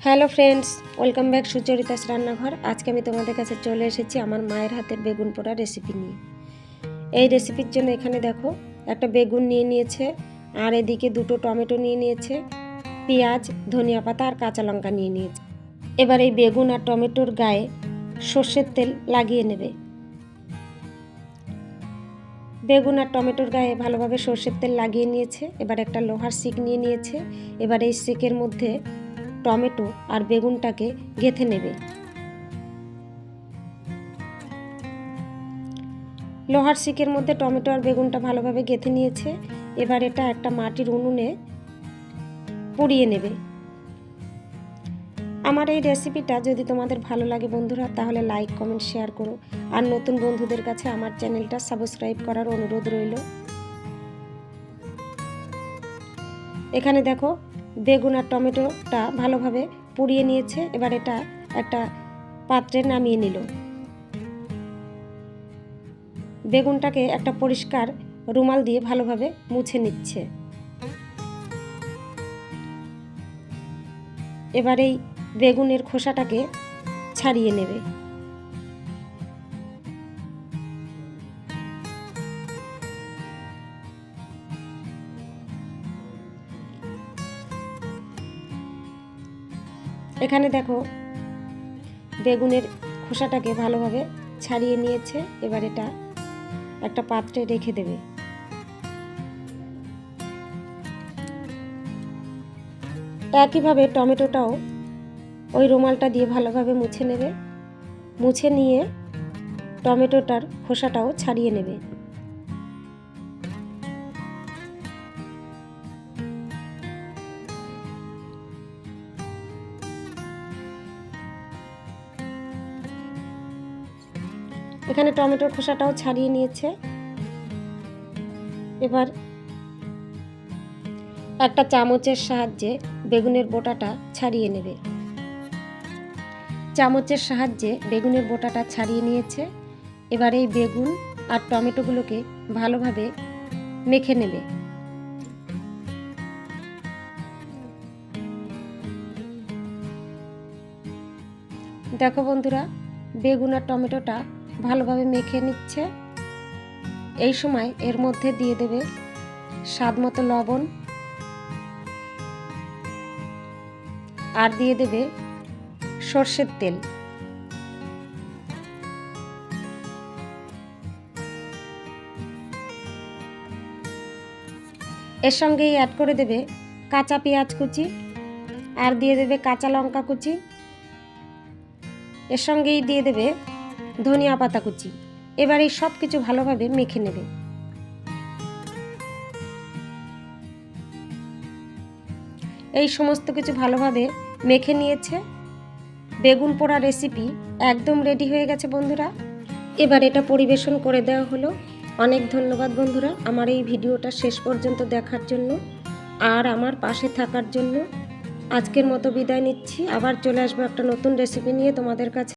Hello friends, welcome back Sucharitas রান্নাঘর। আজকে আমি তোমাদের কাছে চলে এসেছি আমার মায়ের হাতের বেগুন পোড়া রেসিপি নিয়ে। এই রেসিপির জন্য এখানে দেখো একটা বেগুন নিয়ে নিয়েছে, আর এদিকে দুটো টমেটো নিয়ে নিয়েছে, পেঁয়াজ, ধনিয়া পাতা আর কাঁচা লঙ্কা নিয়ে নিয়েছে। এবার এই বেগুন আর টমেটোর গায়ে সর্ষের তেল লাগিয়ে নেবে। বেগুন আর টমেটোর গায়ে ভালোভাবে সর্ষের তেল লাগিয়ে নিয়েছে। এবার একটা লোহার শিক নিয়ে নিয়েছে। এবার এই শিকের মধ্যে টমেটো আর বেগুনটাকে গেঁথে নেবে। লোহার শিকের মধ্যে টমেটো আর বেগুনটা ভালোভাবে গেঁথে নিয়েছে। এবার এটা একটা মাটির উনুনে পুড়িয়ে নেবে। আমার এই রেসিপিটা যদি তোমাদের ভালো লাগে বন্ধুরা, তাহলে লাইক, কমেন্ট, শেয়ার করো। আর নতুন বন্ধুদের কাছে আমার চ্যানেলটা সাবস্ক্রাইব করার অনুরোধ রইল। এখানে দেখো বেগুন আর টমেটোটা ভালোভাবে পুড়িয়ে নিয়েছে। এবার এটা একটা পাত্রে নামিয়ে নিল। বেগুনটাকে একটা পরিষ্কার রুমাল দিয়ে ভালোভাবে মুছে নিচ্ছে। এবার এই বেগুনের খোসাটাকে ছাড়িয়ে নেবে। এখানে দেখো বেগুনের খোসাটাকে ভালোভাবে ছাড়িয়ে নিয়েছে। এবার এটা একটা পাত্রে রেখে দেবে। একইভাবে টমেটোটাও ওই রুমালটা দিয়ে ভালোভাবে মুছে নেবে। মুছে নিয়ে টমেটোটার খোসাটাও ছাড়িয়ে নেবে। এখানে টমেটোর খোসাটাও ছাড়িয়ে নিয়েছে। এবার একটা চামচের সাহায্যে বেগুনের বোটাটা ছাড়িয়ে নেবে। চামচের সাহায্যে বেগুনের বোটাটা ছাড়িয়ে নিয়েছে। এবার এই বেগুন আর টমেটোগুলোকে ভালোভাবে মেখে নেবে। দেখো বন্ধুরা, বেগুন আর টমেটোটা ভালোভাবে মেখে নিচ্ছে। এই সময় এর মধ্যে দিয়ে দেবে স্বাদ মতো লবণ, আর দিয়ে দেবে সর্ষের তেল। এর সঙ্গেই অ্যাড করে দেবে কাঁচা পেঁয়াজ কুচি, আর দিয়ে দেবে কাঁচা লঙ্কা কুচি। এর সঙ্গেই দিয়ে দেবে ধনিয়া পাতা কুচি। এবার এই সব কিছু ভালোভাবে মেখে নেবে। এই সমস্ত কিছু ভালোভাবে মেখে নিয়েছে। বেগুন পোড়া রেসিপি একদম রেডি হয়ে গেছে বন্ধুরা। এবার এটা পরিবেশন করে দেওয়া হলো। অনেক ধন্যবাদ বন্ধুরা আমার এই ভিডিওটা শেষ পর্যন্ত দেখার জন্য আর আমার পাশে থাকার জন্য। আজকের মতো বিদায় নিচ্ছি। আবার চলে আসবো একটা নতুন রেসিপি নিয়ে তোমাদের কাছে।